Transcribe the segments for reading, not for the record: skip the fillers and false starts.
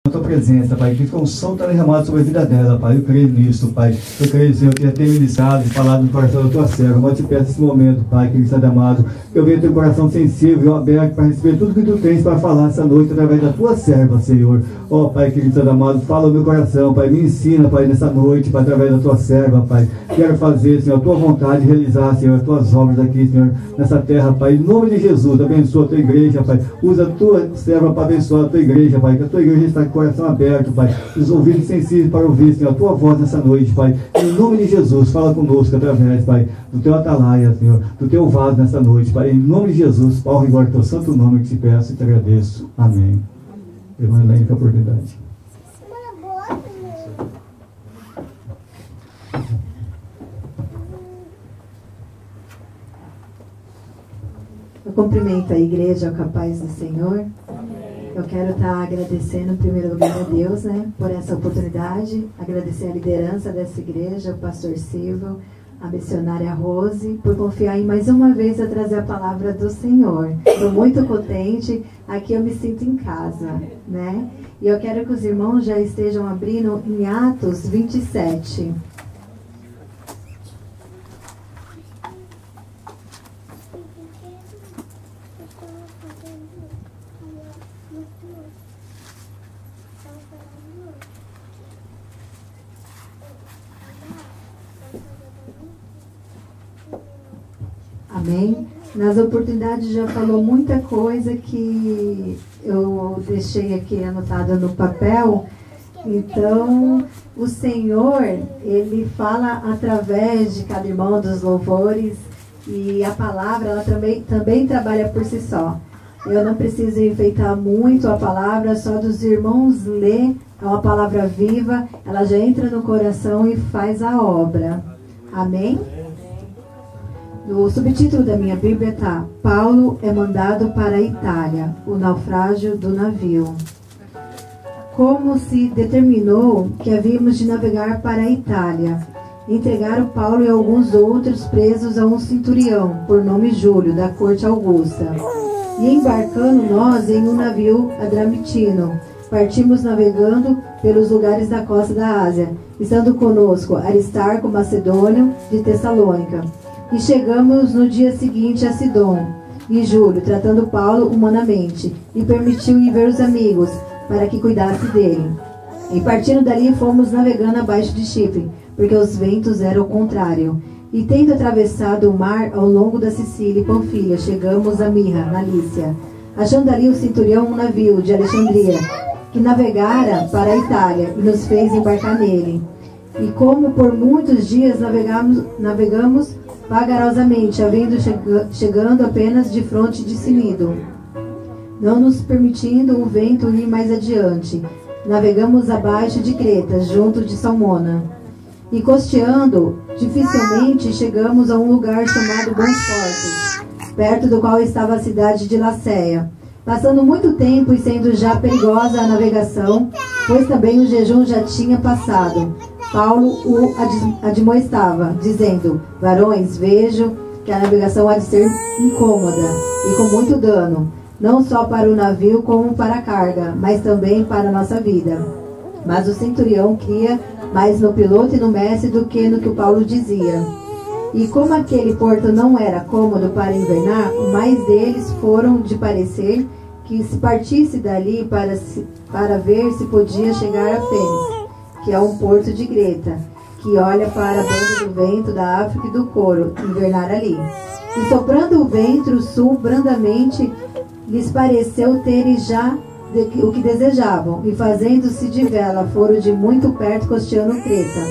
a tua presença, Pai, que a unção está derramada sobre a vida dela, Pai. Eu creio nisso, Pai. Eu creio, Senhor, que já tem ministrado e falado no coração da tua serva. Eu te peço esse momento, Pai, querido Santo amado. Eu vejo teu coração sensível, aberto para receber tudo que tu tens para falar essa noite através da tua serva, Senhor. Ó, Pai, querido Santo amado, fala no meu coração, Pai. Me ensina, Pai, nessa noite, Pai, através da tua serva, Pai. Quero fazer, Senhor, a tua vontade, realizar, Senhor, as tuas obras aqui, Senhor, nessa terra, Pai. Em nome de Jesus, abençoa a tua igreja, Pai. Usa a tua serva para abençoar a tua igreja, Pai. Que a tua igreja está com o coração aberto, Pai. Os ouvidos sensíveis para ouvir, Senhor, a tua voz nessa noite, Pai. Em nome de Jesus, fala conosco através, Pai, do teu atalaia, Senhor, do teu vaso nessa noite, Pai. Em nome de Jesus, honra e glória ao teu santo nome que te peço e te agradeço. Amém. Irmã Helene, com a oportunidade. Eu cumprimento a igreja com a paz do Senhor. Eu quero estar agradecendo em primeiro lugar a Deus, né, por essa oportunidade. Agradecer a liderança dessa igreja, o pastor Silvio, a missionária Rose, por confiar em mais uma vez a trazer a palavra do Senhor. Estou muito contente. Aqui eu me sinto em casa, né? E eu quero que os irmãos já estejam abrindo em Atos 27. Amém? Nas oportunidades já falou muita coisa que eu deixei aqui anotada no papel. Então, o Senhor, Ele fala através de cada irmão dos louvores, e a palavra, ela também trabalha por si só. Eu não preciso enfeitar muito a palavra, só dos irmãos ler, é uma palavra viva, ela já entra no coração e faz a obra. Amém? O subtítulo da minha Bíblia está: Paulo é mandado para a Itália, o naufrágio do navio. Como se determinou que havíamos de navegar para a Itália, entregaram Paulo e alguns outros presos a um centurião, por nome Júlio, da corte Augusta. E embarcando nós em um navio adramitino, partimos navegando pelos lugares da costa da Ásia, estando conosco Aristarco, macedônio, de Tessalônica. E chegamos no dia seguinte a Sidom, e Júlio, tratando Paulo humanamente, lhe permitiu ir ver os amigos, para que cuidasse dele. E partindo dali fomos navegando abaixo de Chipre, porque os ventos eram o contrário. E tendo atravessado o mar ao longo da Sicília e Panfilha, chegamos a Mirra, na Lícia. Achando ali o centurião um navio de Alexandria, que navegara para a Itália, e nos fez embarcar nele. E como por muitos dias navegamos vagarosamente, chegando apenas de fronte de Cnido, não nos permitindo o vento ir mais adiante, navegamos abaixo de Creta, junto de Salmona. E costeando, dificilmente chegamos a um lugar chamado Bons Portos, perto do qual estava a cidade de Laceia. Passando muito tempo e sendo já perigosa a navegação, pois também o jejum já tinha passado, Paulo o admoestava, dizendo: varões, vejo que a navegação há de ser incômoda e com muito dano, não só para o navio como para a carga, mas também para a nossa vida. Mas o centurião cria mais no piloto e no mestre do que no que o Paulo dizia. E como aquele porto não era cômodo para invernar, mais deles foram de parecer que se partisse dali para ver se podia chegar a Fênix, que é um porto de Creta, que olha para a banda do vento da África e do Coro, invernar ali. E soprando o vento sul brandamente, lhes pareceu terem já o que desejavam, e fazendo-se de vela, foram de muito perto costeando Creta.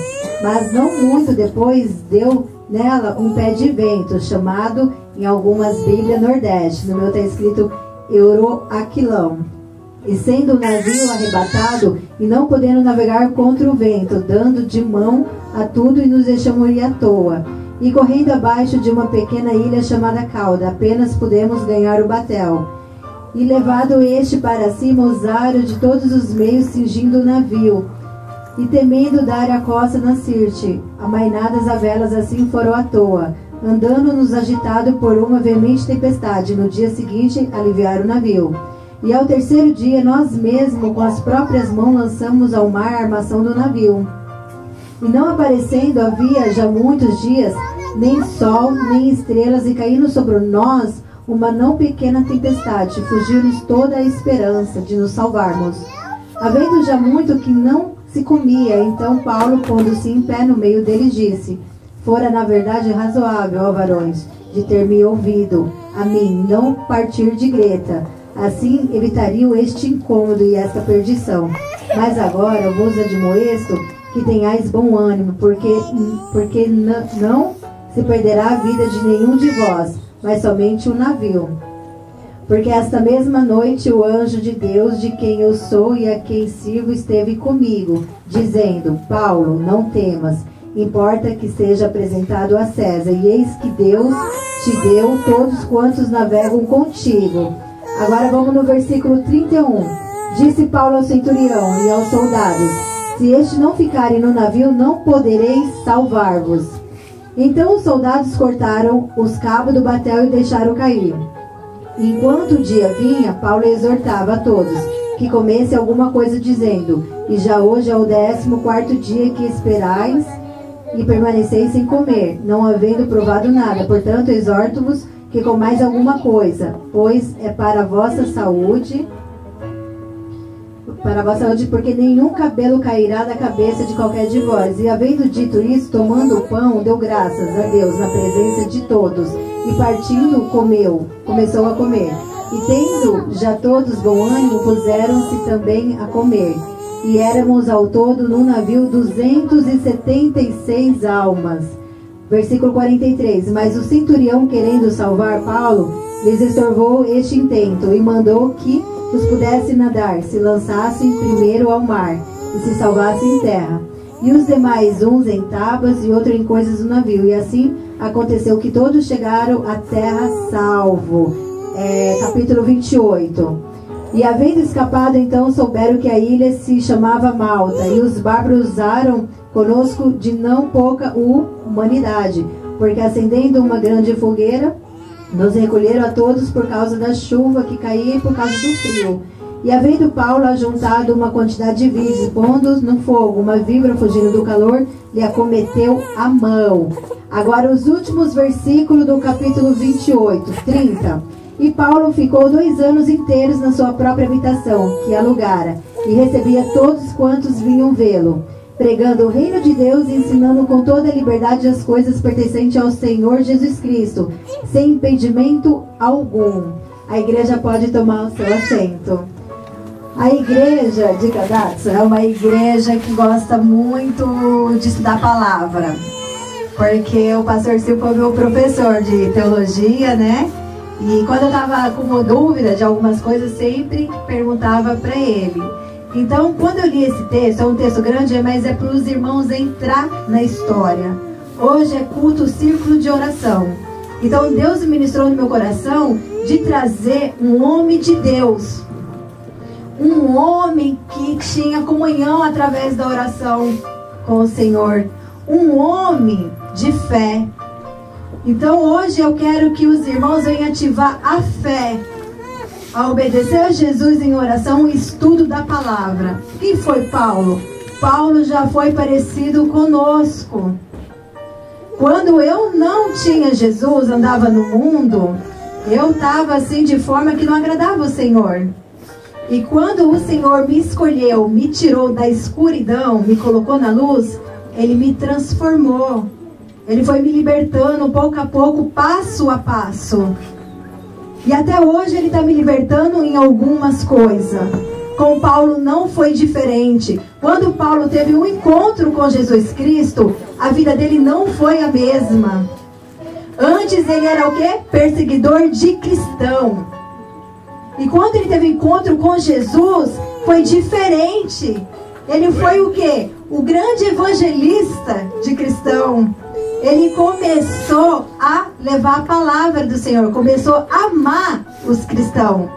Mas não muito depois deu nela um pé de vento, chamado em algumas Bíblias Nordeste, no meu está escrito Euroaquilão. E sendo o navio arrebatado, e não podendo navegar contra o vento, dando de mão a tudo, e nos deixamos ir à toa. E correndo abaixo de uma pequena ilha chamada Cauda, apenas pudemos ganhar o batel. E levado este para cima, usaram de todos os meios, cingindo o navio. E temendo dar a costa na Sirte, amainadas a velas, assim foram à toa, andando-nos agitado por uma veemente tempestade. No dia seguinte, aliviaram o navio. E ao terceiro dia, nós mesmos, com as próprias mãos, lançamos ao mar a armação do navio. E não aparecendo havia já muitos dias, nem sol, nem estrelas, e caindo sobre nós uma não pequena tempestade, fugiu-nos toda a esperança de nos salvarmos. Havendo já muito que não se comia, então Paulo, pondo-se em pé no meio deles, disse: fora na verdade razoável, ó varões, de ter me ouvido, a mim, não partir de Greta. Assim evitariam este incômodo e esta perdição. Mas agora vos admoesto que tenhais bom ânimo, porque não se perderá a vida de nenhum de vós, mas somente o navio. Porque esta mesma noite o anjo de Deus, de quem eu sou e a quem sirvo, esteve comigo, dizendo: Paulo, não temas, importa que seja apresentado a César, e eis que Deus te deu todos quantos navegam contigo. Agora vamos no versículo 31. Disse Paulo ao centurião e aos soldados: se estes não ficarem no navio, não podereis salvar-vos. Então os soldados cortaram os cabos do batel e deixaram cair. Enquanto o dia vinha, Paulo exortava a todos que comessem alguma coisa, dizendo: e já hoje é o 14º dia que esperais e permaneceis sem comer, não havendo provado nada. Portanto, exorto-vos que comais alguma coisa, pois é para a vossa saúde, porque nenhum cabelo cairá da cabeça de qualquer de vós. E havendo dito isso, tomando o pão, deu graças a Deus na presença de todos, e partindo, começou a comer. E tendo já todos bom ânimo, puseram-se também a comer. E éramos ao todo no navio 276 almas. Versículo 43. Mas o centurião, querendo salvar Paulo, lhes estorvou este intento, e mandou que os pudesse nadar, se lançassem primeiro ao mar, e se salvassem em terra. E os demais, uns em tábuas e outros em coisas do navio. E assim aconteceu que todos chegaram à terra salvo. Capítulo 28. E havendo escapado, então souberam que a ilha se chamava Malta, e os bárbaros usaram conosco de não pouca humanidade, porque acendendo uma grande fogueira, nos recolheram a todos por causa da chuva que caía e por causa do frio. E havendo Paulo ajuntado uma quantidade de vídeos, pondo no fogo, uma víbora fugindo do calor, lhe acometeu a mão. Agora os últimos versículos do capítulo 28, 30. E Paulo ficou 2 anos inteiros na sua própria habitação, que alugara, e recebia todos quantos vinham vê-lo, pregando o reino de Deus e ensinando com toda a liberdade as coisas pertencentes ao Senhor Jesus Cristo, sem impedimento algum. A igreja pode tomar o seu assento. A igreja de Cadastro é uma igreja que gosta muito de estudar a palavra, porque o pastor Silvio foi meu professor de teologia, né? E quando eu estava com uma dúvida de algumas coisas, sempre perguntava para ele. Então, quando eu li esse texto, é um texto grande, mas é para os irmãos entrar na história. Hoje é culto círculo de oração. Então, Deus ministrou no meu coração de trazer um homem de Deus. Um homem que tinha comunhão através da oração com o Senhor. Um homem de fé. Então, hoje eu quero que os irmãos venham ativar a fé, a obedecer a Jesus em oração e estudo da palavra. Quem foi Paulo? Paulo já foi parecido conosco. Quando eu não tinha Jesus, andava no mundo, eu estava assim de forma que não agradava o Senhor. E quando o Senhor me escolheu, me tirou da escuridão, me colocou na luz, Ele me transformou. Ele foi me libertando pouco a pouco, passo a passo. E até hoje Ele está me libertando em algumas coisas. Com Paulo não foi diferente. Quando Paulo teve um encontro com Jesus Cristo, a vida dele não foi a mesma. Antes ele era o quê? Perseguidor de cristão. E quando ele teve encontro com Jesus, foi diferente. Ele foi o quê? O grande evangelista de cristão. Ele começou a levar a palavra do Senhor, começou a amar os cristãos.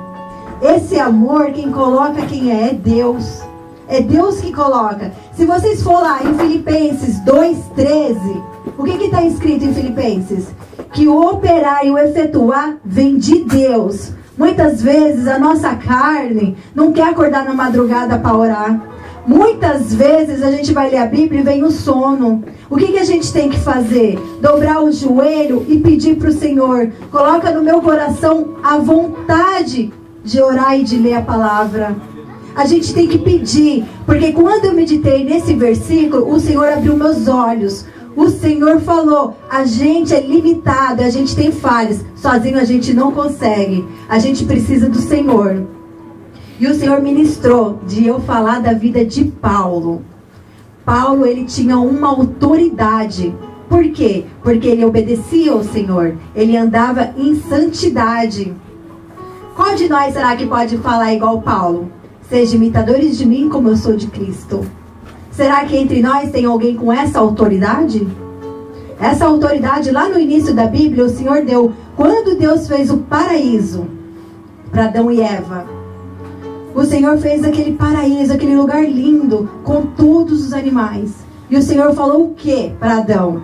Esse amor, quem coloca quem é Deus. É Deus que coloca. Se vocês for lá em Filipenses 2,13, o que está escrito em Filipenses? Que o operar e o efetuar vem de Deus. Muitas vezes a nossa carne não quer acordar na madrugada para orar. Muitas vezes a gente vai ler a Bíblia e vem o sono. O que a gente tem que fazer? Dobrar o joelho e pedir para o Senhor: coloca no meu coração a vontade de orar e de ler a palavra. A gente tem que pedir, porque quando eu meditei nesse versículo, o Senhor abriu meus olhos. O Senhor falou: a gente é limitado, a gente tem falhas, sozinho a gente não consegue, a gente precisa do Senhor. E o Senhor ministrou de eu falar da vida de Paulo. Paulo, ele tinha uma autoridade. Por quê? Porque ele obedecia ao Senhor, ele andava em santidade. Qual de nós será que pode falar igual Paulo? Seja imitadores de mim como eu sou de Cristo. Será que entre nós tem alguém com essa autoridade? Essa autoridade lá no início da Bíblia o Senhor deu quando Deus fez o paraíso para Adão e Eva. O Senhor fez aquele paraíso, aquele lugar lindo com todos os animais. E o Senhor falou o que para Adão?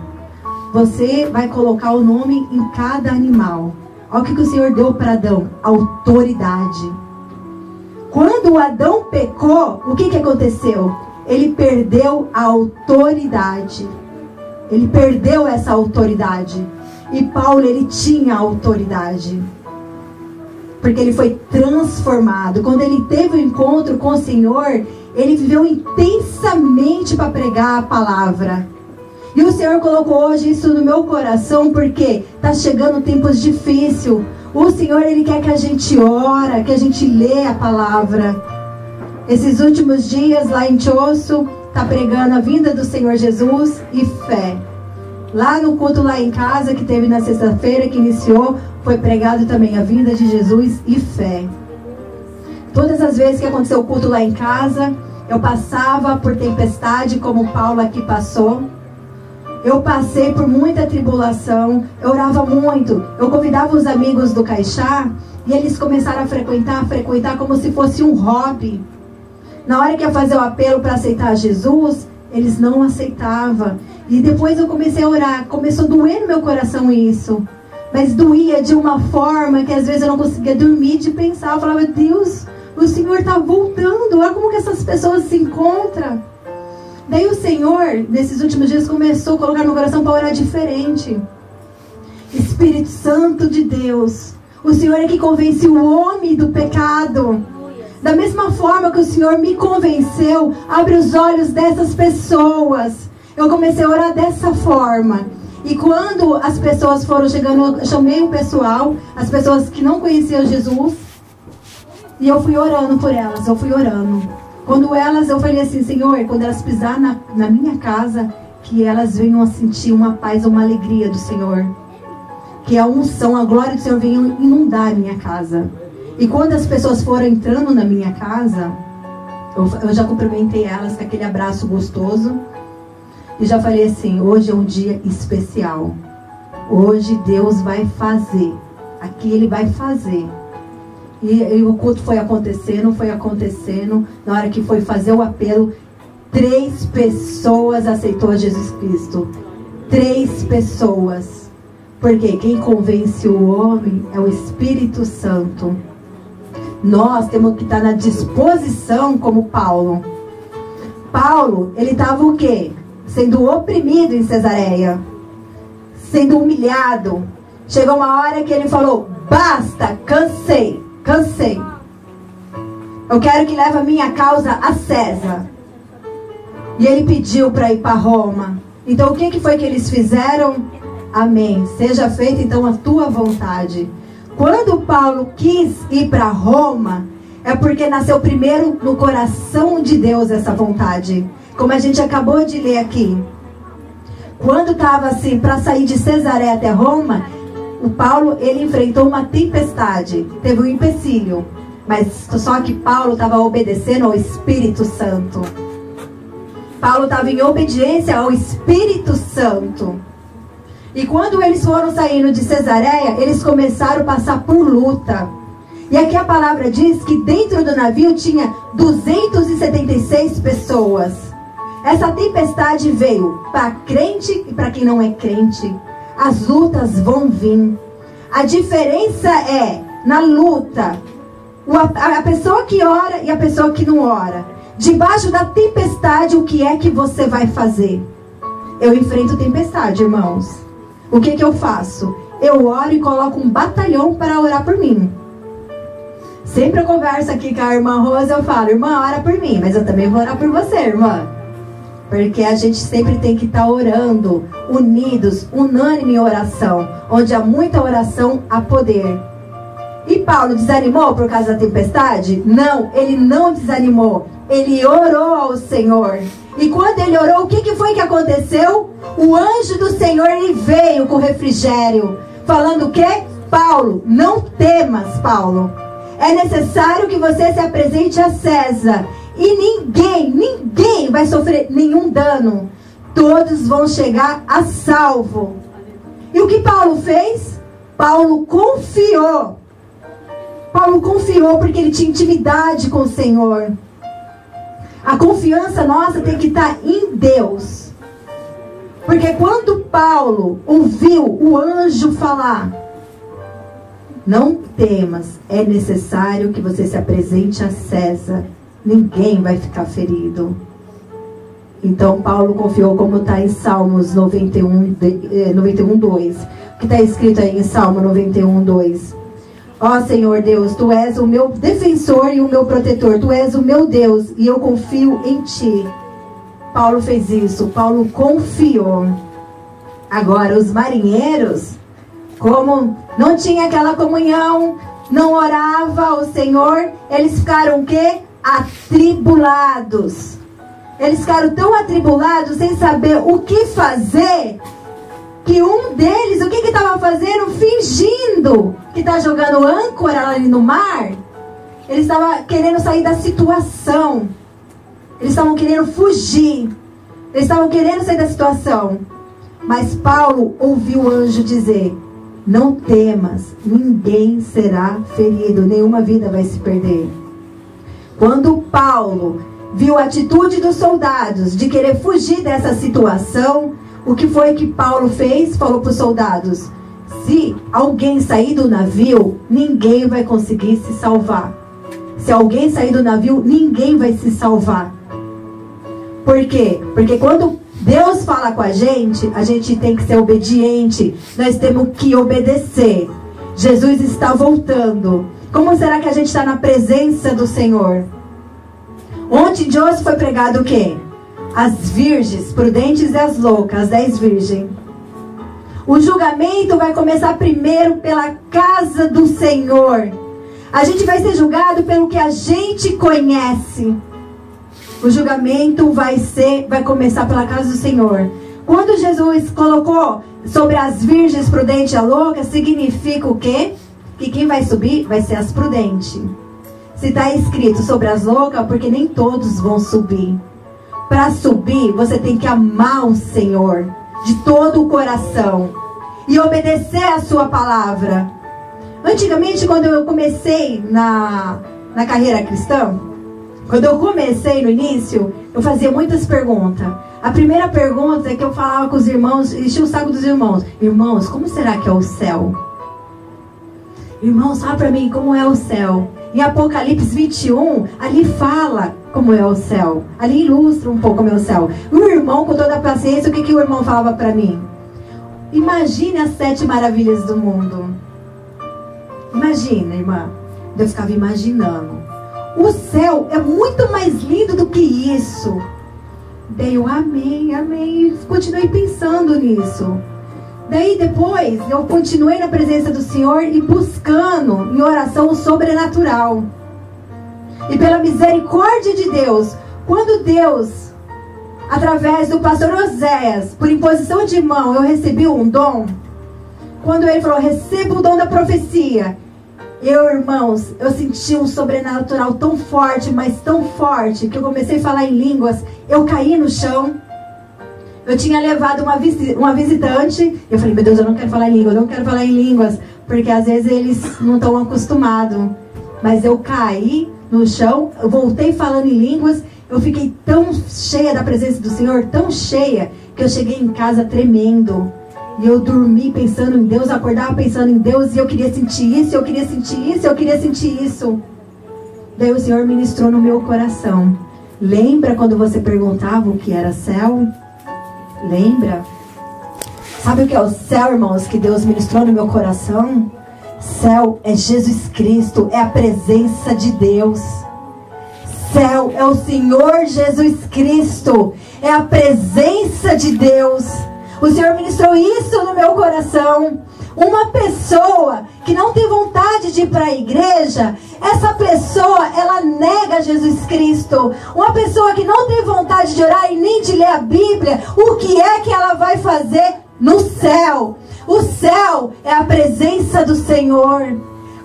Você vai colocar o nome em cada animal. Olha o que o Senhor deu para Adão: autoridade. Quando Adão pecou, o que aconteceu? Ele perdeu a autoridade. Ele perdeu essa autoridade. E Paulo, ele tinha autoridade. Porque ele foi transformado. Quando ele teve o encontro com o Senhor, ele viveu intensamente para pregar a palavra. E o Senhor colocou hoje isso no meu coração, porque está chegando tempos difíceis. O Senhor, ele quer que a gente ora, que a gente lê a palavra. Esses últimos dias lá em Chosso, está pregando a vinda do Senhor Jesus e fé. Lá no culto lá em casa, que teve na sexta-feira, que iniciou, foi pregado também a vinda de Jesus e fé. Todas as vezes que aconteceu o culto lá em casa, eu passava por tempestade, como Paulo aqui passou. Eu passei por muita tribulação, eu orava muito. Eu convidava os amigos do Caixá e eles começaram a frequentar como se fosse um hobby. Na hora que ia fazer o apelo para aceitar Jesus, eles não aceitavam. E depois eu comecei a orar, começou a doer no meu coração isso. Mas doía de uma forma que às vezes eu não conseguia dormir de pensar. Eu falava: Deus, o Senhor está voltando, olha como que essas pessoas se encontram. Daí o Senhor, nesses últimos dias, começou a colocar no meu coração para orar diferente. Espírito Santo de Deus, o Senhor é que convence o homem do pecado. Da mesma forma que o Senhor me convenceu, abre os olhos dessas pessoas. Eu comecei a orar dessa forma. E quando as pessoas foram chegando, eu chamei o pessoal, as pessoas que não conheciam Jesus, e eu fui orando por elas, eu fui orando. Quando eu falei assim: Senhor, quando elas pisarem na minha casa, que elas venham a sentir uma paz, uma alegria do Senhor. Que a unção, a glória do Senhor venha inundar a minha casa. E quando as pessoas foram entrando na minha casa, eu já cumprimentei elas com aquele abraço gostoso. E já falei assim: hoje é um dia especial. Hoje Deus vai fazer. Aqui Ele vai fazer. E o culto foi acontecendo. Na hora que foi fazer o apelo, 3 pessoas aceitou a Jesus Cristo. 3 pessoas. Porque quem convence o homem é o Espírito Santo. Nós temos que estar na disposição como Paulo. Paulo, ele estava o quê? Sendo oprimido em Cesareia. Sendo humilhado. Chegou uma hora que ele falou: basta, cansei. Eu quero que leve a minha causa a César. E ele pediu para ir para Roma. Então o que foi que eles fizeram? Amém. Seja feita então a tua vontade. Quando Paulo quis ir para Roma, é porque nasceu primeiro no coração de Deus essa vontade. Como a gente acabou de ler aqui. Quando estava assim, para sair de Cesareia até Roma, o Paulo, ele enfrentou uma tempestade. Teve um empecilho. Mas só que Paulo estava obedecendo ao Espírito Santo. Paulo estava em obediência ao Espírito Santo. E quando eles foram saindo de Cesareia, eles começaram a passar por luta. E aqui a palavra diz que dentro do navio tinha 276 pessoas. Essa tempestade veio para crente e para quem não é crente. As lutas vão vir. A diferença é, na luta, a pessoa que ora e a pessoa que não ora, debaixo da tempestade, o que é que você vai fazer? Eu enfrento tempestade, irmãos. O que eu faço? Eu oro e coloco um batalhão para orar por mim. Sempre eu converso aqui com a irmã Rosa, eu falo, irmã, ora por mim, mas eu também vou orar por você, irmã. Porque a gente sempre tem que estar orando, unidos, unânime em oração. Onde há muita oração, há poder. E Paulo desanimou por causa da tempestade? Não, ele não desanimou. Ele orou ao Senhor. E quando ele orou, o que foi que aconteceu? O anjo do Senhor, ele veio com refrigério. Falando o quê? Paulo, não temas, Paulo. É necessário que você se apresente a César. E ninguém vai sofrer nenhum dano. Todos vão chegar a salvo. E o que Paulo fez? Paulo confiou. Paulo confiou porque ele tinha intimidade com o Senhor. A confiança nossa tem que estar em Deus. Porque quando Paulo ouviu o anjo falar, não temas, é necessário que você se apresente a César. Ninguém vai ficar ferido. Então Paulo confiou, como está em Salmos 91:2. O que está escrito aí em Salmo 91:2? Ó Senhor Deus, Tu és o meu defensor e o meu protetor. Tu és o meu Deus e eu confio em Ti. Paulo fez isso. Paulo confiou. Agora os marinheiros, como não tinha aquela comunhão, não orava ao Senhor, eles ficaram o quê? Atribulados. Eles ficaram tão atribulados, sem saber o que fazer, que um deles, o que estava fazendo? Fingindo que está jogando âncora ali no mar. Ele estava querendo sair da situação. Eles estavam querendo fugir. Eles estavam querendo sair da situação. Mas Paulo ouviu o anjo dizer, não temas, ninguém será ferido, nenhuma vida vai se perder. Quando Paulo viu a atitude dos soldados de querer fugir dessa situação, o que foi que Paulo fez? Falou para os soldados, se alguém sair do navio, ninguém vai conseguir se salvar. Se alguém sair do navio, ninguém vai se salvar. Por quê? Porque quando Deus fala com a gente tem que ser obediente. Nós temos que obedecer. Jesus está voltando. Como será que a gente está na presença do Senhor? Ontem de hoje foi pregado o quê? As virgens, prudentes e as loucas, as 10 virgens. O julgamento vai começar primeiro pela casa do Senhor. A gente vai ser julgado pelo que a gente conhece. O julgamento vai começar pela casa do Senhor. Quando Jesus colocou sobre as virgens prudentes e a louca, significa o quê? Que quem vai subir vai ser as prudentes. Se está escrito sobre as loucas, porque nem todos vão subir. Para subir, você tem que amar o Senhor de todo o coração e obedecer a sua palavra. Antigamente, quando eu comecei na carreira cristã, quando eu comecei no início, eu fazia muitas perguntas. A primeira pergunta é que eu falava com os irmãos, enchia o saco dos irmãos. Irmãos, como será que é o céu? Irmãos, fala para mim como é o céu. Em Apocalipse 21, ali fala como é o céu. Ali ilustra um pouco como é o céu. O irmão, com toda a paciência, o que o irmão falava para mim? Imagine as 7 maravilhas do mundo. Imagina, irmã. Eu ficava imaginando. O céu é muito mais lindo do que isso. Daí eu, amém, amém. Continuei pensando nisso. Daí depois eu continuei na presença do Senhor e buscando em oração o sobrenatural. E pela misericórdia de Deus, quando Deus, através do pastor Oséias, por imposição de mão, eu recebi um dom. Quando ele falou, receba o dom da profecia. Irmãos, eu senti um sobrenatural tão forte, mas tão forte, que eu comecei a falar em línguas. Eu caí no chão. Eu tinha levado uma visitante. Eu falei, meu Deus, eu não quero falar em línguas, eu não quero falar em línguas. Porque às vezes eles não estão acostumados. Mas eu caí no chão, eu voltei falando em línguas. Eu fiquei tão cheia da presença do Senhor, tão cheia, que eu cheguei em casa tremendo. E eu dormi pensando em Deus, acordava pensando em Deus, e eu queria sentir isso, eu queria sentir isso, eu queria sentir isso. Daí o Senhor ministrou no meu coração. Lembra quando você perguntava o que era céu? Lembra? Sabe o que é o céu, irmãos, que Deus ministrou no meu coração? Céu é Jesus Cristo, é a presença de Deus. Céu é o Senhor Jesus Cristo, é a presença de Deus. O Senhor ministrou isso no meu coração. Uma pessoa que não tem vontade de ir para a igreja, essa pessoa, ela nega Jesus Cristo. Uma pessoa que não tem vontade de orar e nem de ler a Bíblia, o que é que ela vai fazer no céu? O céu é a presença do Senhor.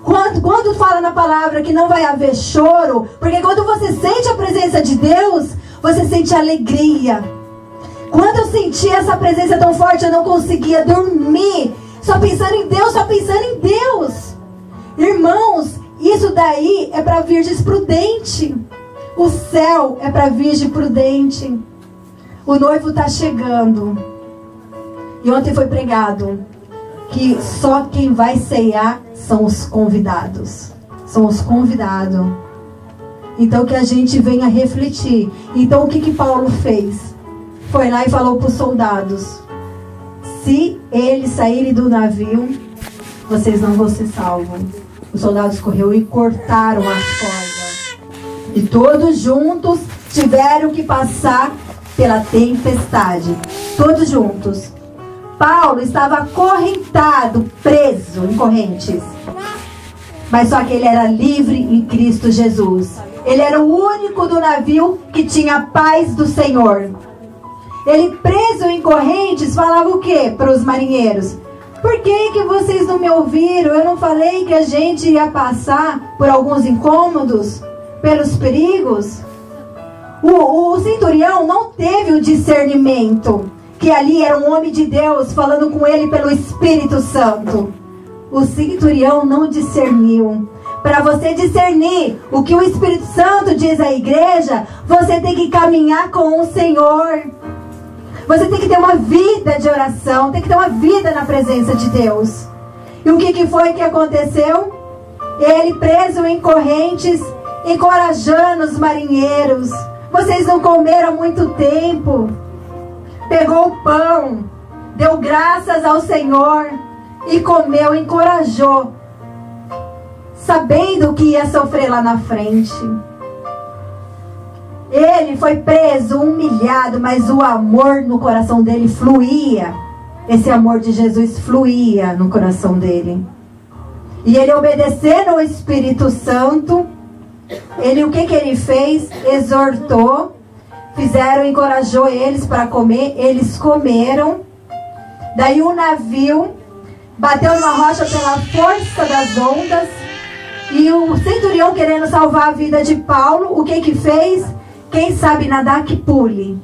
Quando fala na palavra que não vai haver choro, porque quando você sente a presença de Deus, você sente alegria. Quando eu senti essa presença tão forte, eu não conseguia dormir, só pensando em Deus, só pensando em Deus. Irmãos, isso daí é para virgens prudente. O céu é para virgem prudente. O noivo está chegando. E ontem foi pregado que só quem vai ceiar são os convidados. São os convidados. Então que a gente venha refletir. Então o que Paulo fez? Foi lá e falou para os soldados: se eles saírem do navio, vocês não vão ser salvos. Os soldados correram e cortaram as cordas. E todos juntos tiveram que passar pela tempestade. Todos juntos. Paulo estava acorrentado, preso em correntes. Mas só que ele era livre em Cristo Jesus. Ele era o único do navio que tinha a paz do Senhor. Ele preso em correntes falava o quê para os marinheiros? Por que vocês não me ouviram? Eu não falei que a gente ia passar por alguns incômodos, pelos perigos? O centurião não teve o discernimento que ali era um homem de Deus falando com ele pelo Espírito Santo. O centurião não discerniu. Para você discernir o que o Espírito Santo diz à igreja, você tem que caminhar com o Senhor. Você tem que ter uma vida de oração, tem que ter uma vida na presença de Deus. E o que foi que aconteceu? Ele preso em correntes, encorajando os marinheiros. Vocês não comeram há muito tempo. Pegou o pão, deu graças ao Senhor e comeu, encorajou, sabendo que ia sofrer lá na frente. Ele foi preso, humilhado, mas o amor no coração dele fluía. Esse amor de Jesus fluía no coração dele. E ele, obedecendo ao Espírito Santo, o que ele fez? Exortou, encorajou eles para comer, eles comeram. Daí o navio bateu numa rocha pela força das ondas. E o centurião, querendo salvar a vida de Paulo, o que fez? Quem sabe nadar que pule.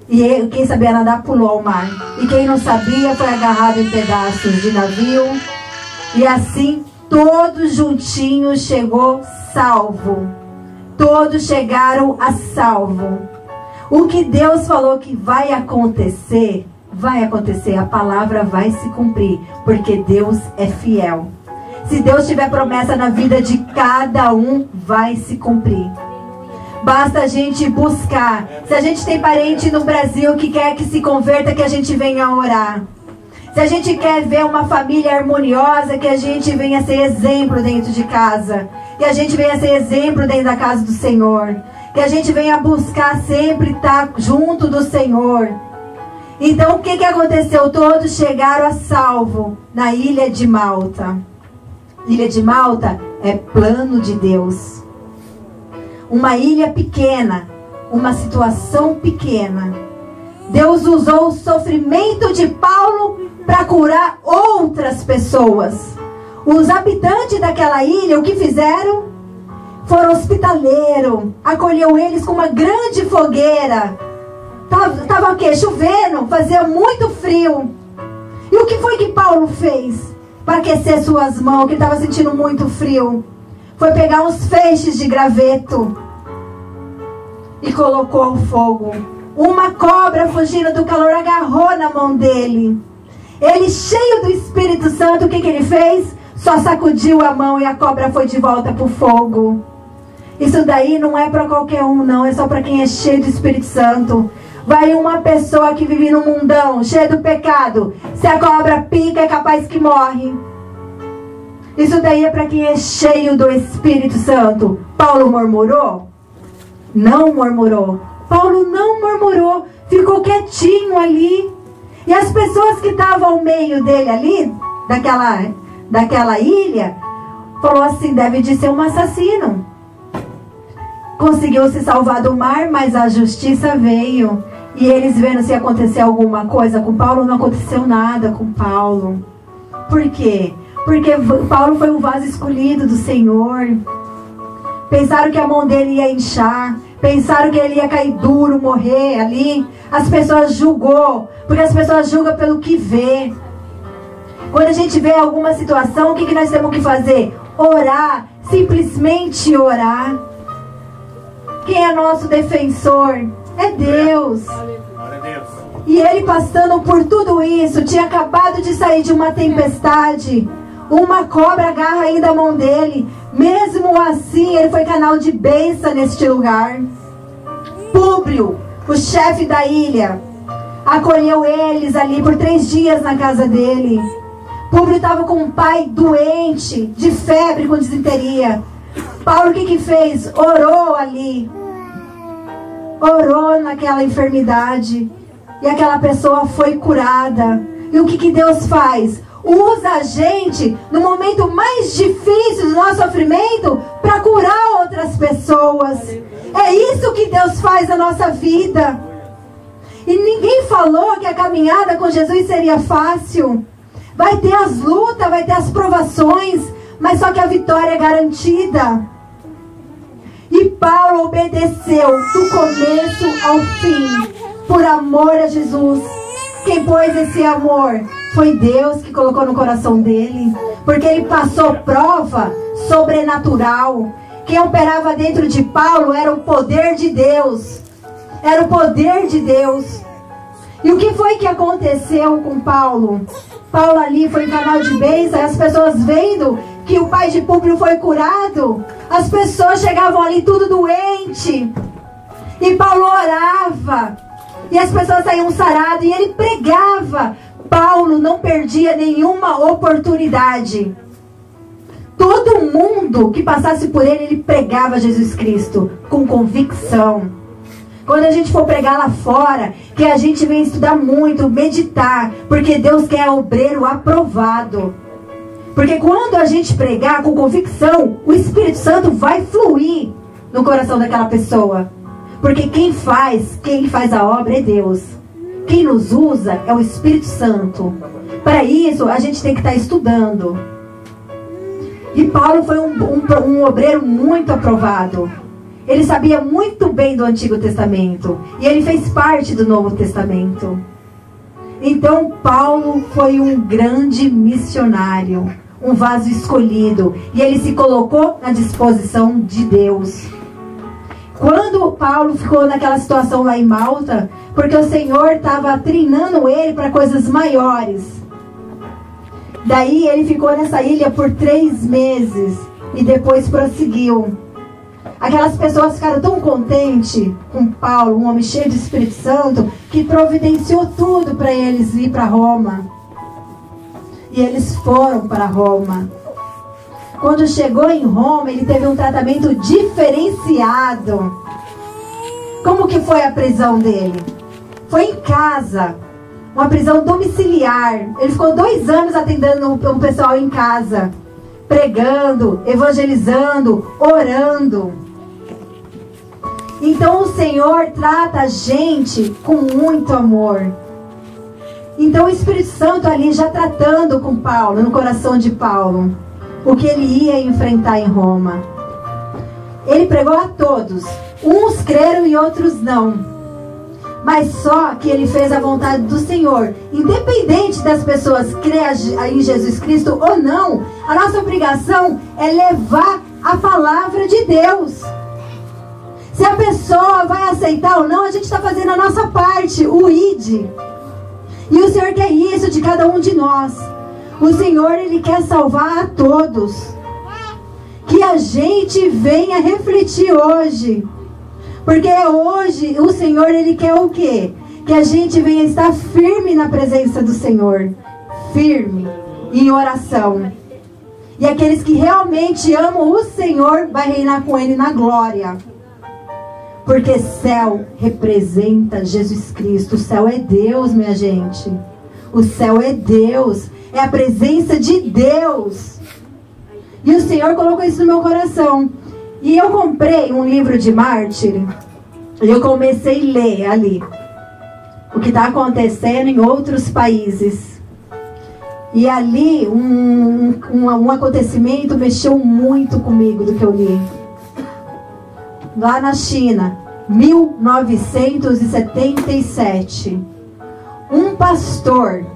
E quem sabia nadar pulou ao mar. E quem não sabia foi agarrado em pedaços de navio. E assim todos juntinhos chegou salvo. Todos chegaram a salvo. O que Deus falou que vai acontecer, vai acontecer. A palavra vai se cumprir, porque Deus é fiel. Se Deus tiver promessa na vida de cada um, vai se cumprir. Basta a gente buscar. Se a gente tem parente no Brasil que quer que se converta, que a gente venha orar. Se a gente quer ver uma família harmoniosa, que a gente venha ser exemplo dentro de casa. Que a gente venha ser exemplo dentro da casa do Senhor. Que a gente venha buscar sempre estar junto do Senhor. Então o que aconteceu? Todos chegaram a salvo na Ilha de Malta. Ilha de Malta é plano de Deus. Uma ilha pequena, uma situação pequena. Deus usou o sofrimento de Paulo para curar outras pessoas. Os habitantes daquela ilha, o que fizeram? Foram hospitaleiros, acolheu eles com uma grande fogueira. Tava o quê? Chovendo, fazia muito frio. E o que foi que Paulo fez para aquecer suas mãos, que estava sentindo muito frio? Foi pegar uns feixes de graveto e colocou ao fogo. Uma cobra, fugindo do calor, agarrou na mão dele. Ele, cheio do Espírito Santo, o que ele fez? Só sacudiu a mão e a cobra foi de volta para o fogo. Isso daí não é para qualquer um, não. É só para quem é cheio do Espírito Santo. Vai uma pessoa que vive no mundão, cheia do pecado. Se a cobra pica, é capaz que morre. Isso daí é para quem é cheio do Espírito Santo. Paulo murmurou? Não murmurou. Paulo não murmurou. Ficou quietinho ali. E as pessoas que estavam ao meio dele ali, daquela ilha, falou assim, deve de ser um assassino. Conseguiu se salvar do mar, mas a justiça veio. E eles vendo se acontecer alguma coisa com Paulo, não aconteceu nada com Paulo. Por quê? Porque Paulo foi um vaso escolhido do Senhor. Pensaram que a mão dele ia inchar. Pensaram que ele ia cair duro, morrer ali. As pessoas julgou. Porque as pessoas julgam pelo que vê. Quando a gente vê alguma situação, o que nós temos que fazer? Orar. Simplesmente orar. Quem é nosso defensor? É Deus. E ele passando por tudo isso, tinha acabado de sair de uma tempestade. Uma cobra agarra ainda a mão dele. Mesmo assim, ele foi canal de bênção neste lugar. Públio, o chefe da ilha, acolheu eles ali por 3 dias na casa dele. Públio estava com um pai doente, de febre, com disenteria. Paulo o que fez? Orou ali. Orou naquela enfermidade. E aquela pessoa foi curada. E o que Deus faz? Usa a gente no momento mais difícil do nosso sofrimento para curar outras pessoas. É isso que Deus faz na nossa vida. E ninguém falou que a caminhada com Jesus seria fácil. Vai ter as lutas, vai ter as provações, mas só que a vitória é garantida. E Paulo obedeceu do começo ao fim, por amor a Jesus. Quem pôs esse amor? Foi Deus que colocou no coração dele. Porque ele passou prova sobrenatural. Quem operava dentro de Paulo era o poder de Deus. Era o poder de Deus. E o que foi que aconteceu com Paulo? Paulo ali foi em canal de bênção, e as pessoas vendo que o pai de Públio foi curado, as pessoas chegavam ali tudo doente. E Paulo orava. E as pessoas saíam saradas e ele pregava. Paulo não perdia nenhuma oportunidade. Todo mundo que passasse por ele, ele pregava Jesus Cristo com convicção. Quando a gente for pregar lá fora, que a gente vem estudar muito, meditar, porque Deus quer obreiro aprovado. Porque quando a gente pregar com convicção, o Espírito Santo vai fluir no coração daquela pessoa. Porque quem faz a obra é Deus. Quem nos usa é o Espírito Santo. Para isso, a gente tem que estar estudando. E Paulo foi um obreiro muito aprovado. Ele sabia muito bem do Antigo Testamento. E ele fez parte do Novo Testamento. Então, Paulo foi um grande missionário. Um vaso escolhido. E ele se colocou na disposição de Deus. Quando Paulo ficou naquela situação lá em Malta, porque o Senhor estava treinando ele para coisas maiores. Daí ele ficou nessa ilha por 3 meses e depois prosseguiu. Aquelas pessoas ficaram tão contentes com Paulo, um homem cheio de Espírito Santo, que providenciou tudo para eles ir para Roma. E eles foram para Roma. Quando chegou em Roma, ele teve um tratamento diferenciado. Como que foi a prisão dele? Foi em casa, uma prisão domiciliar. Ele ficou 2 anos atendendo o pessoal em casa, pregando, evangelizando, orando. Então o Senhor trata a gente com muito amor. Então o Espírito Santo ali já tratando com Paulo, no coração de Paulo, o que ele ia enfrentar em Roma. Ele pregou a todos. Uns creram e outros não. Mas só que ele fez a vontade do Senhor. Independente das pessoas crerem em Jesus Cristo ou não, a nossa obrigação é levar a palavra de Deus. Se a pessoa vai aceitar ou não, a gente está fazendo a nossa parte, o ID. E o Senhor quer isso de cada um de nós. O Senhor, Ele quer salvar a todos. Que a gente venha refletir hoje. Porque hoje o Senhor, Ele quer o quê? Que a gente venha estar firme na presença do Senhor. Firme em oração. E aqueles que realmente amam o Senhor vai reinar com Ele na glória. Porque céu representa Jesus Cristo. O céu é Deus, minha gente. O céu é Deus. É a presença de Deus. E o Senhor colocou isso no meu coração. E eu comprei um livro de mártir. E eu comecei a ler ali o que está acontecendo em outros países. E ali um acontecimento mexeu muito comigo do que eu li. Lá na China, 1977, um pastor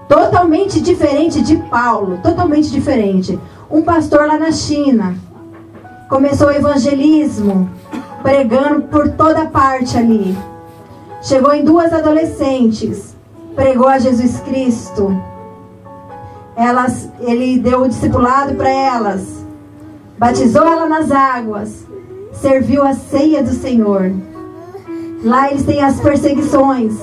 totalmente diferente de Paulo, totalmente diferente, um pastor lá na China começou o evangelismo, pregando por toda parte ali. Chegou em 2 adolescentes, pregou a Jesus Cristo. Ele deu o discipulado para elas, batizou ela nas águas, serviu a ceia do Senhor. Lá eles têm as perseguições.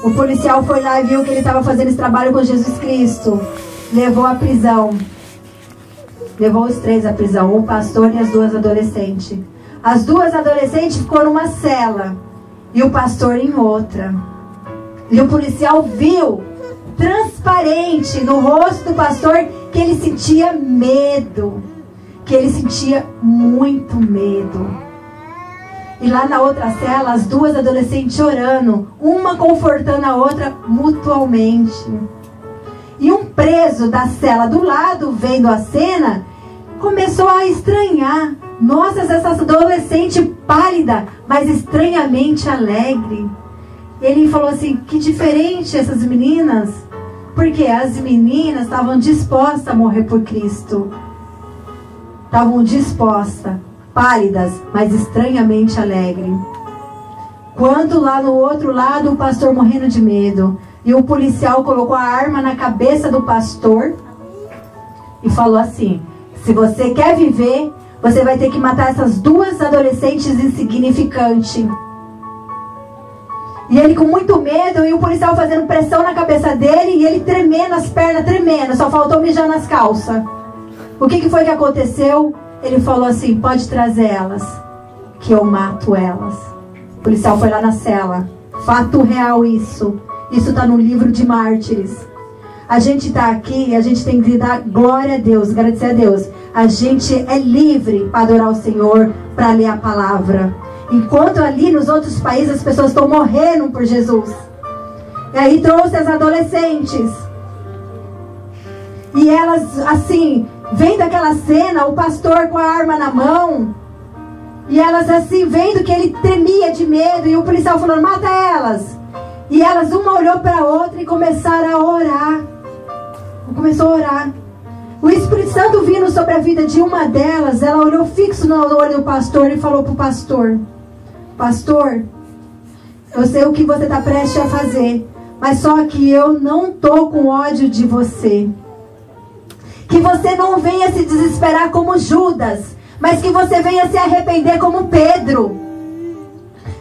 O policial foi lá e viu que ele estava fazendo esse trabalho com Jesus Cristo. Levou à prisão. Levou os 3 à prisão, o pastor e as 2 adolescentes. As 2 adolescentes ficou numa cela e o pastor em outra. E o policial viu transparente no rosto do pastor que ele sentia medo. Que ele sentia muito medo. E lá na outra cela, as 2 adolescentes chorando, uma confortando a outra mutualmente. E um preso da cela do lado, vendo a cena, começou a estranhar. Nossa, essa adolescente pálida, mas estranhamente alegre. Ele falou assim, que diferente essas meninas. Porque as meninas estavam dispostas a morrer por Cristo. Estavam dispostas, pálidas, mas estranhamente alegres. Quando lá no outro lado, o pastor morrendo de medo. E o policial colocou a arma na cabeça do pastor e falou assim, se você quer viver, você vai ter que matar essas 2 adolescentes insignificantes. E ele com muito medo, e o policial fazendo pressão na cabeça dele, e ele tremendo, as pernas tremendo, só faltou mijar nas calças. O que foi que aconteceu? Ele falou assim, pode trazer elas, que eu mato elas. O policial foi lá na cela. Fato real isso. Isso está no livro de Mártires. A gente está aqui, a gente tem que dar glória a Deus, agradecer a Deus. A gente é livre para adorar o Senhor, para ler a palavra. Enquanto ali nos outros países as pessoas estão morrendo por Jesus. E aí trouxe as adolescentes. E elas, assim, vendo aquela cena, o pastor com a arma na mão. E elas assim, vendo que ele tremia de medo. E o policial falando, mata elas. E elas, uma olhou para a outra e começaram a orar. Começou a orar. O Espírito Santo vindo sobre a vida de uma delas, ela olhou fixo no olho do pastor e falou para o pastor, pastor, eu sei o que você está prestes a fazer, mas só que eu não estou com ódio de você. Que você não venha se desesperar como Judas, mas que você venha se arrepender como Pedro.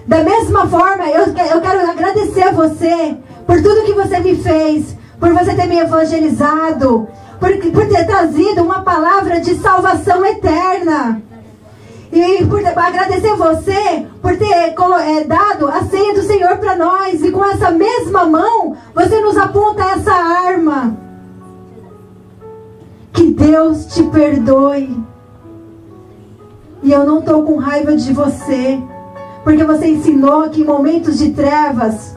Da mesma forma, eu quero agradecer a você por tudo que você me fez, por você ter me evangelizado, por ter trazido uma palavra de salvação eterna. E por agradecer você por ter dado a ceia do Senhor para nós. E com essa mesma mão, você nos aponta essa arma. Que Deus te perdoe. E eu não estou com raiva de você, porque você ensinou que em momentos de trevas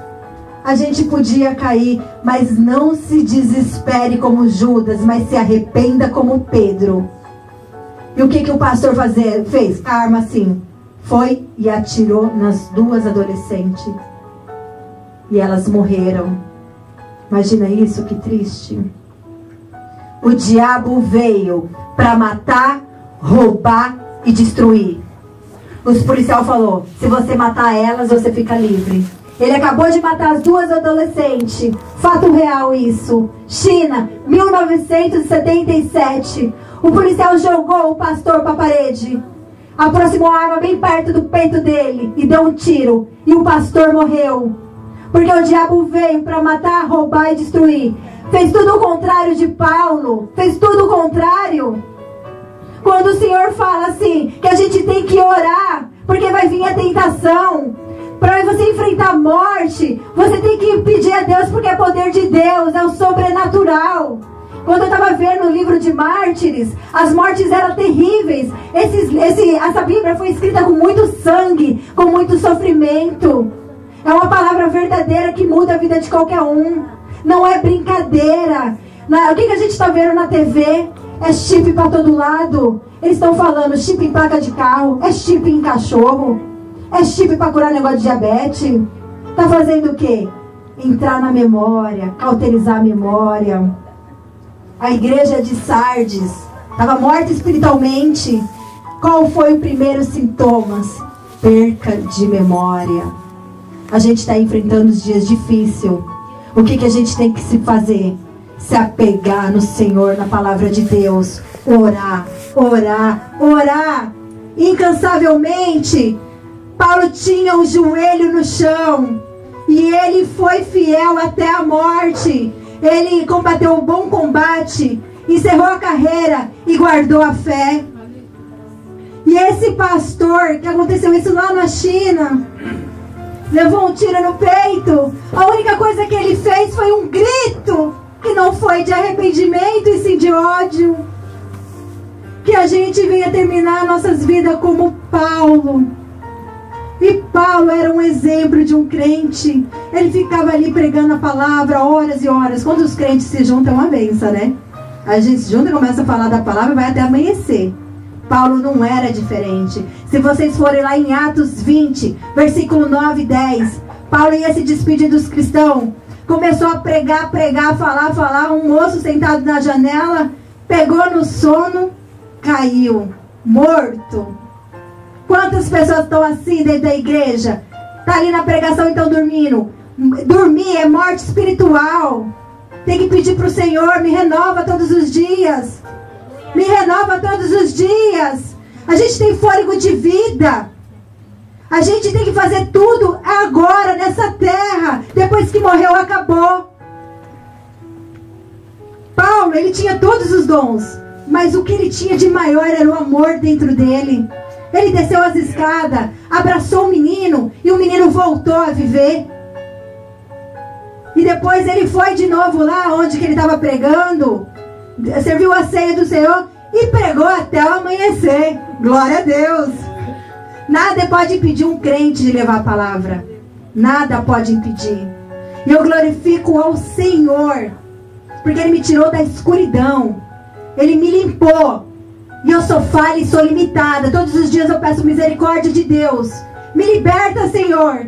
a gente podia cair, mas não se desespere como Judas, mas se arrependa como Pedro. E o que o pastor fez? A arma assim, foi e atirou nas 2 adolescentes. E elas morreram. Imagina isso, que triste. O diabo veio para matar, roubar e destruir. Os policiais falou, se você matar elas, você fica livre. Ele acabou de matar as 2 adolescentes. Fato real isso. China, 1977. O policial jogou o pastor para a parede. Aproximou a arma bem perto do peito dele e deu um tiro. E o pastor morreu. Porque o diabo veio para matar, roubar e destruir. Fez tudo o contrário de Paulo. Fez tudo o contrário. Quando o Senhor fala assim, que a gente tem que orar, porque vai vir a tentação. Para você enfrentar a morte, você tem que pedir a Deus, porque é poder de Deus, é o sobrenatural. Quando eu estava vendo o livro de Mártires, as mortes eram terríveis. Essa Bíblia foi escrita com muito sangue, com muito sofrimento. É uma palavra verdadeira que muda a vida de qualquer um. Não é brincadeira. O que a gente está vendo na TV? É chip para todo lado. Eles estão falando chip em placa de carro, é chip em cachorro, é chip para curar negócio de diabetes. Está fazendo o quê? Entrar na memória, cauterizar a memória. A igreja de Sardes estava morta espiritualmente. Qual foi o primeiro sintomas? Perca de memória. A gente está enfrentando os dias difíceis. O que a gente tem que se fazer? Se apegar no Senhor, na palavra de Deus. Orar, orar, orar. Incansavelmente. Paulo tinha o joelho no chão. E ele foi fiel até a morte. Ele combateu o bom combate. Encerrou a carreira e guardou a fé. E esse pastor, que aconteceu isso lá na China, levou um tiro no peito. A única coisa que ele fez foi um grito, que não foi de arrependimento e sim de ódio. Que a gente venha terminar nossas vidas como Paulo. E Paulo era um exemplo de um crente. Ele ficava ali pregando a palavra horas e horas. Quando os crentes se juntam, é uma benção, né? A gente se junta e começa a falar da palavra e vai até amanhecer. Paulo não era diferente. Se vocês forem lá em Atos 20, versículo 9 e 10, Paulo ia se despedir dos cristãos. Começou a pregar, falar. Um moço sentado na janela pegou no sono, caiu, morto. Quantas pessoas estão assim dentro da igreja? Está ali na pregação e estão dormindo. Dormir é morte espiritual. Tem que pedir para o Senhor, me renova todos os dias. Me renova todos os dias. A gente tem fôlego de vida. A gente tem que fazer tudo agora, nessa terra. Depois que morreu, acabou. Paulo, ele tinha todos os dons. Mas o que ele tinha de maior era o amor dentro dele. Ele desceu as escadas, abraçou o menino e o menino voltou a viver. E depois ele foi de novo lá onde que ele estava pregando, serviu a ceia do Senhor e pregou até o amanhecer. Glória a Deus. Nada pode impedir um crente de levar a palavra. Nada pode impedir. E eu glorifico ao Senhor, porque Ele me tirou da escuridão. Ele me limpou. E eu sou falha e sou limitada. Todos os dias eu peço misericórdia de Deus. Me liberta, Senhor,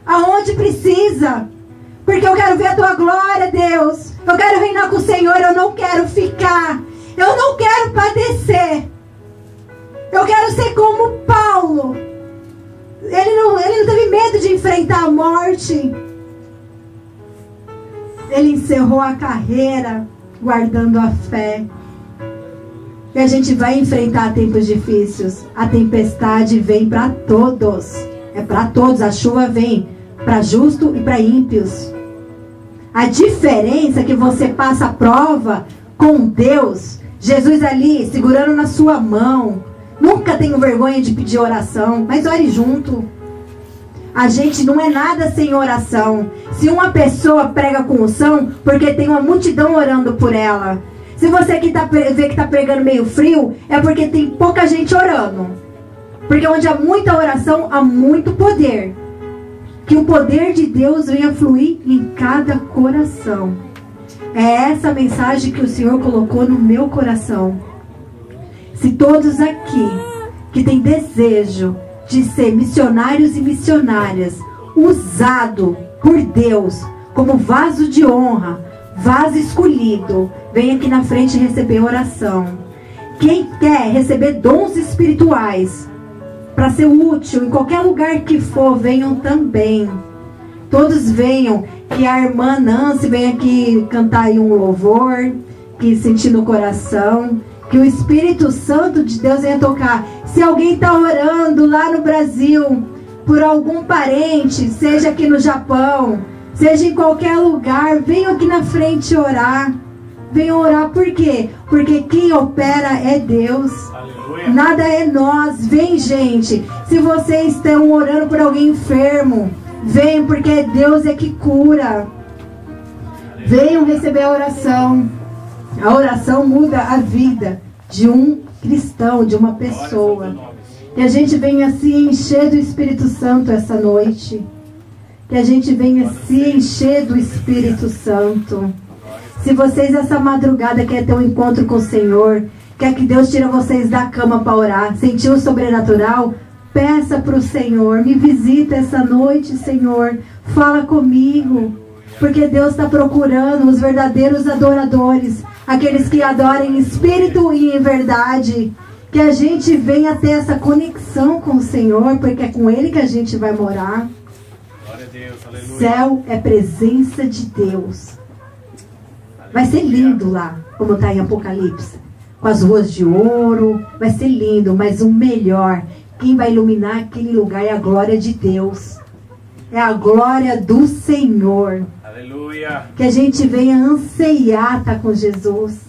aonde precisa. Porque eu quero ver a Tua glória, Deus. Eu quero reinar com o Senhor. Eu não quero ficar. Eu não quero padecer. Eu quero ser como Paulo. Ele não teve medo de enfrentar a morte. Ele encerrou a carreira guardando a fé. E a gente vai enfrentar tempos difíceis. A tempestade vem para todos. É para todos. A chuva vem para justo e para ímpios. A diferença é que você passa a prova com Deus. Jesus ali segurando na sua mão. Nunca tenho vergonha de pedir oração, mas ore junto. A gente não é nada sem oração. Se uma pessoa prega com unção, porque tem uma multidão orando por ela. Se você vê que está pregando meio frio, é porque tem pouca gente orando. Porque onde há muita oração, há muito poder. Que o poder de Deus venha fluir em cada coração. É essa mensagem que o Senhor colocou no meu coração. Se todos aqui que têm desejo de ser missionários e missionárias, usado por Deus como vaso de honra, vaso escolhido, vem aqui na frente receber oração. Quem quer receber dons espirituais para ser útil em qualquer lugar que for, venham também. todos venham, que a irmã Nancy venha aqui cantar aí um louvor, que sentir no coração, que o Espírito Santo de Deus venha tocar. Se alguém está orando lá no Brasil, por algum parente, seja aqui no Japão, seja em qualquer lugar, venham aqui na frente orar. Venham orar, por quê? Porque quem opera é Deus. Aleluia. Nada é nós. Vem, gente. Se vocês estão orando por alguém enfermo, venham, porque Deus é que cura. Venham receber a oração. A oração muda a vida de um cristão, de uma pessoa. Que a gente venha se encher do Espírito Santo essa noite. Que a gente venha se encher do Espírito Santo. Se vocês essa madrugada querem ter um encontro com o Senhor, quer que Deus tire vocês da cama para orar, sentir o sobrenatural, peça para o Senhor, me visita essa noite, Senhor, fala comigo, porque Deus está procurando os verdadeiros adoradores, aqueles que adoram em espírito e em verdade, que a gente venha ter essa conexão com o Senhor, porque é com Ele que a gente vai morar. Glória a Deus, aleluia. Céu é presença de Deus. Vai ser lindo lá, como está em Apocalipse, com as ruas de ouro, vai ser lindo, mas o melhor, quem vai iluminar aquele lugar é a glória de Deus, é a glória do Senhor. Aleluia. Que a gente venha anseiar estar com Jesus,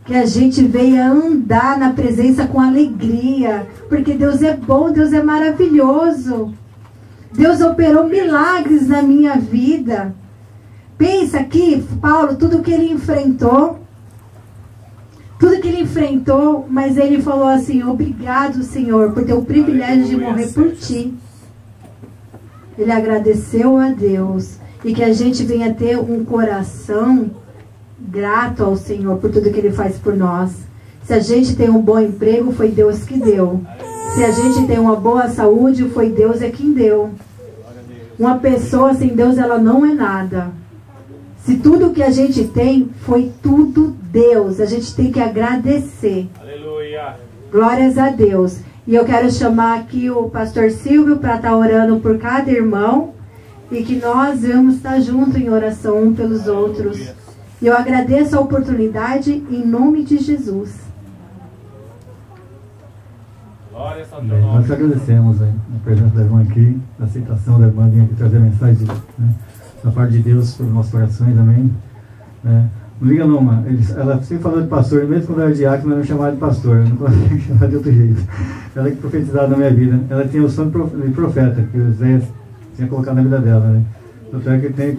que a gente venha andar na presença com alegria, porque Deus é bom, Deus é maravilhoso, Deus operou milagres na minha vida. Pensa aqui, Paulo, tudo que ele enfrentou, mas ele falou assim, obrigado, Senhor, por ter o privilégio de morrer por ti. Ele agradeceu a Deus, e que a gente venha ter um coração grato ao Senhor por tudo que Ele faz por nós. Se a gente tem um bom emprego, foi Deus que deu. Se a gente tem uma boa saúde, foi Deus é quem deu. Uma pessoa sem Deus, ela não é nada. Se tudo que a gente tem, foi tudo Deus. A gente tem que agradecer. Aleluia. Glórias a Deus. E eu quero chamar aqui o pastor Silvio para estar orando por cada irmão. E que nós vamos estar juntos em oração um pelos outros. E eu agradeço a oportunidade em nome de Jesus. Glória a Deus. Nós agradecemos a presença da irmã aqui, a aceitação da irmã vir aqui trazer a mensagem da parte de Deus para os nossos corações, amém. Não liga não, mano. Ela sempre falou de pastor, mesmo quando eu era diácono, ela me chamava de pastor, eu não conseguia chamar de outro jeito. Ela que profetizava na minha vida, ela tinha o sonho de profeta, que o Zé tinha colocado na vida dela, né. Tanto é que tem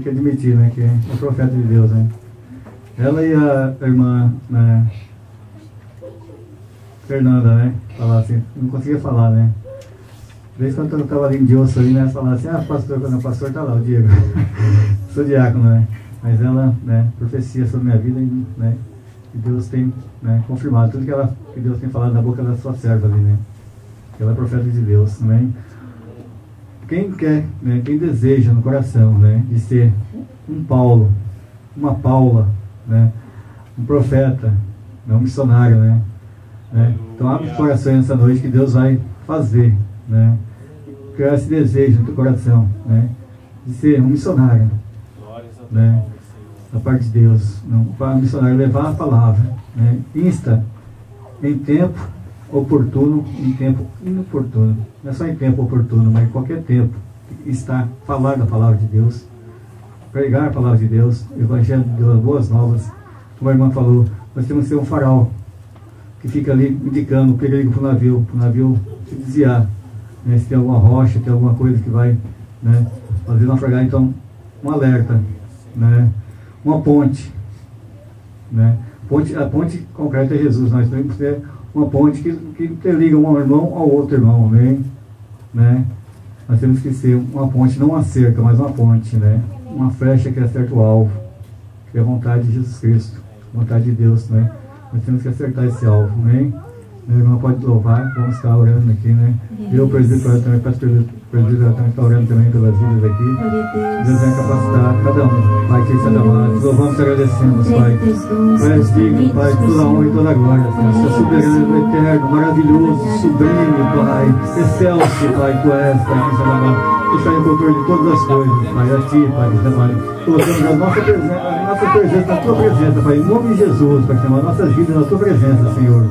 que admitir, né, que é o profeta de Deus, né. Ela e a irmã, né, Fernanda, né, falar assim, não conseguia falar, né. Desde quando eu estava ali em Diosso ali, né, falava assim, pastor, quando o pastor está lá, o Diego. Sou diácono, né. Mas ela, né, profecia sobre a minha vida, né, e Deus tem, né, confirmado tudo que Deus tem falado na boca da sua serva ali, né. Ela é profeta de Deus, também. Quem quer, né, quem deseja no coração, né, de ser um Paulo, uma Paula, né, um profeta, né, um missionário, né. Então abre os corações essa noite que Deus vai fazer, né, criar esse desejo no teu coração, né, de ser um missionário, né, da parte de Deus, não, para um missionário levar a palavra, né, insta em tempo oportuno, em tempo inoportuno, não é só em tempo oportuno, mas em qualquer tempo está falar da palavra de Deus, pregar a palavra de Deus, o evangelho de Deus, boas novas. Como a irmã falou, nós temos que ser um farol que fica ali indicando o perigo para o navio se desviar, né, se tem alguma rocha, tem alguma coisa que vai, né, fazer naufragar. Então um alerta, né, uma ponte, né, a ponte concreta é Jesus. Nós temos que ter uma ponte que interliga um irmão ao outro irmão, amém, né. Nós temos que ser uma ponte, não uma cerca, mas uma ponte, né, uma flecha que acerta o alvo, que é a vontade de Jesus Cristo, a vontade de Deus, né. Nós temos que acertar esse alvo, amém. Meu irmão pode louvar, vamos estar orando aqui, né. Eu, presbítero também, pastor presbítero também está orando também pelas vidas aqui. Deus vai capacitar cada um, Pai, que está amado. Louvamos e agradecemos, Pai. Tu és digno, Pai, toda a honra e toda a glória, Pai. Tu és soberano, eterno, maravilhoso, sublime, Pai. Excelso, Pai, Tu és, Pai, que está amado. está em controle de todas as coisas, Pai, a Ti, Pai, Cristo amado. Colocamos a nossa presença na Tua presença, Pai, em nome de Jesus, Pai, Cristo amado, nossas vidas na Tua presença, Senhor.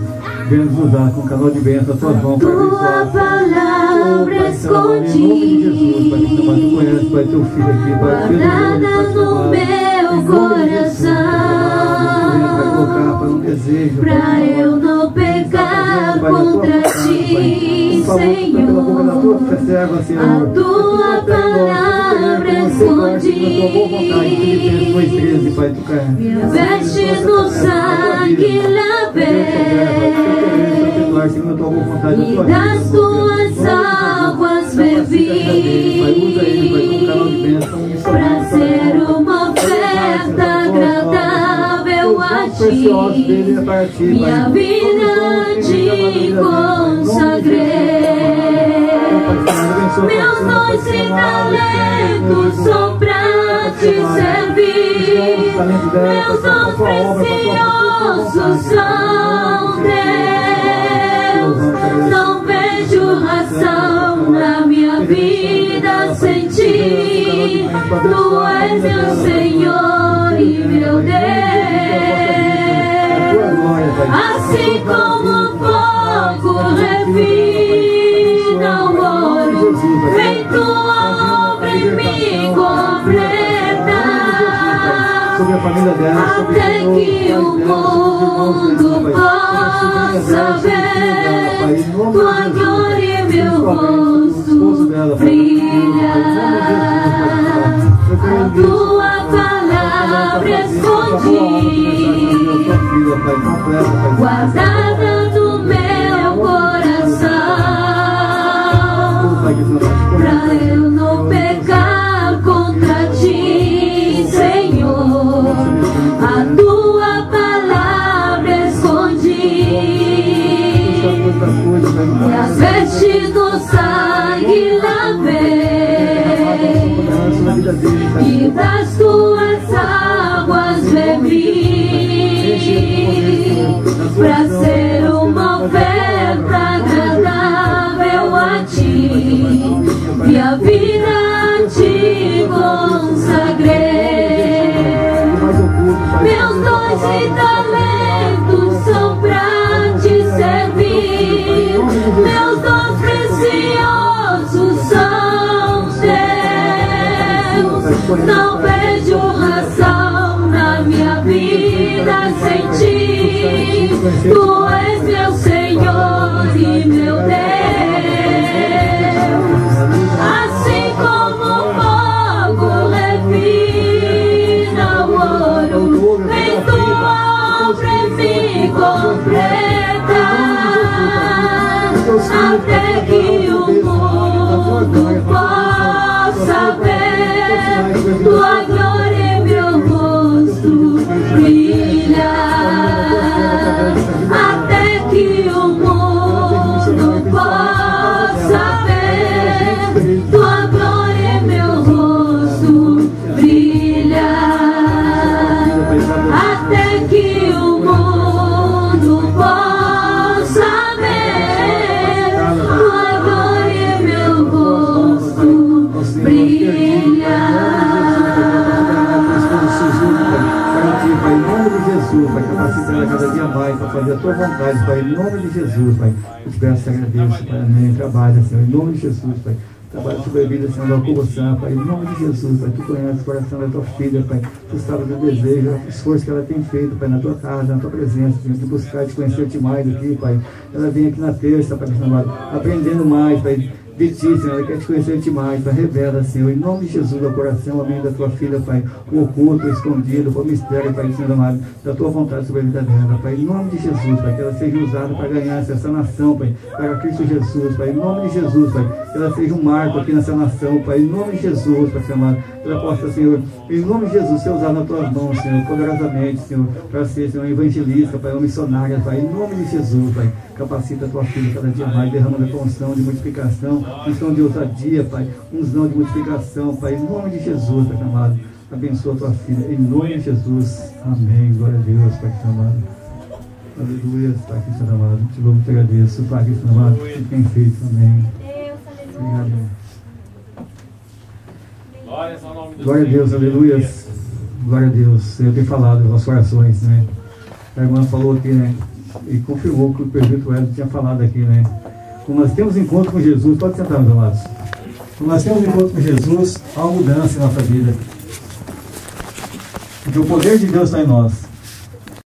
Venha nos usar com o canal de bênção, a Tuas mãos, Pai, abençoar. Palavra escondida, em nome de Jesus, Pai, Cristo amado, Tu conheces, Pai, Teu filho aqui, Pai, guardada no meu coração, pra eu não pecar contra Ti, Senhor. A Tua palavra escondida, me veste no sangue laver, e das Tuas águas bebi, pra ser uma oferta agradável a Ti, minha vida Te consagrei. Meus dons e talentos são pra Te servir, meus dons preciosos são Teus. Não vejo razão na minha vida sem Ti. Tu és meu Senhor e meu Deus. Assim como o fogo refina o ouro, vem Tua obra em mim completa, até que o mundo possa ver Tua glória e meu rosto brilhar. A Tua palavra escondida, guardada no meu coração, pra eu não pecar contra Ti, Senhor. A Tua palavra escondida, e as vestes do sangue lavei, e das Tuas águas bebi, pra ser uma oferta agradável a Ti, minha vida Te consagrei. Meus dons e talentos são pra Te servir, meus dons preciosos são Teus. Não vejo razão na minha vida sem Ti. Tu és meu Senhor e meu Deus. Assim como o fogo refina o ouro, vem Tua obra em mim completa, até que o mundo possa ver Tua glória e meu rosto brilhar, até que o mundo possa ver Tua glória e meu rosto brilhar, até que o mundo possa ver Tua glória e meu rosto brilhar. Pai, em nome de Jesus, Pai, capacita cada dia mais para fazer a Tua vontade, Pai, em nome de Jesus, Pai. Eu te peço e agradeço, Pai, amém. Trabalha, Senhor, em nome de Jesus, Pai. Trabalha sobre a vida, Senhor, da comoção, Pai, em nome de Jesus, Pai. Tu conheces o coração da Tua filha, Pai. Tu sabes o desejo, o esforço que ela tem feito, Pai, na Tua casa, na Tua presença, Senhor, de buscar te conhecer-te mais aqui, Pai. Ela vem aqui na terça, Pai, aprendendo mais, Pai, de Ti, Senhor, ela quer te conhecer-te mais, Pai, revela, Senhor, em nome de Jesus, o coração, amém, da Tua filha, Pai, o oculto, o escondido, o mistério, Pai, Senhor amado, da Tua vontade sobre a vida dela, Pai, em nome de Jesus, Pai, que ela seja usada para ganhar essa nação, Pai, para Cristo Jesus, Pai, em nome de Jesus, Pai, que ela seja um marco aqui nessa nação, Pai, em nome de Jesus, Pai, Senhor amado, que ela possa, Senhor, em nome de Jesus, ser usada nas Tuas mãos, Senhor, poderosamente, Senhor, para ser, Senhor, evangelista, Pai, uma missionária, Pai, em nome de Jesus, Pai, capacita a Tua filha cada dia mais, derrama a Tua unção de multiplicação, unção de ousadia, Pai, unção de multiplicação, Pai, em nome de Jesus, Pai amado, abençoa a Tua filha, em nome de Jesus, amém, glória a Deus, Pai amado, aleluia, Pai Cristo amado, te louvo e te agradeço, Pai Cristo amado, tudo que tem feito, amém, obrigado. Glória a Deus, aleluia. Glória a Deus. Eu tenho falado nos nossos corações, né? A irmã falou aqui, né? E confirmou que o presbítero Hélio tinha falado aqui, né? Quando nós temos encontro com Jesus, pode sentar, meus amados. Quando nós temos encontro com Jesus, há uma mudança em nossa vida. Porque o poder de Deus está em nós.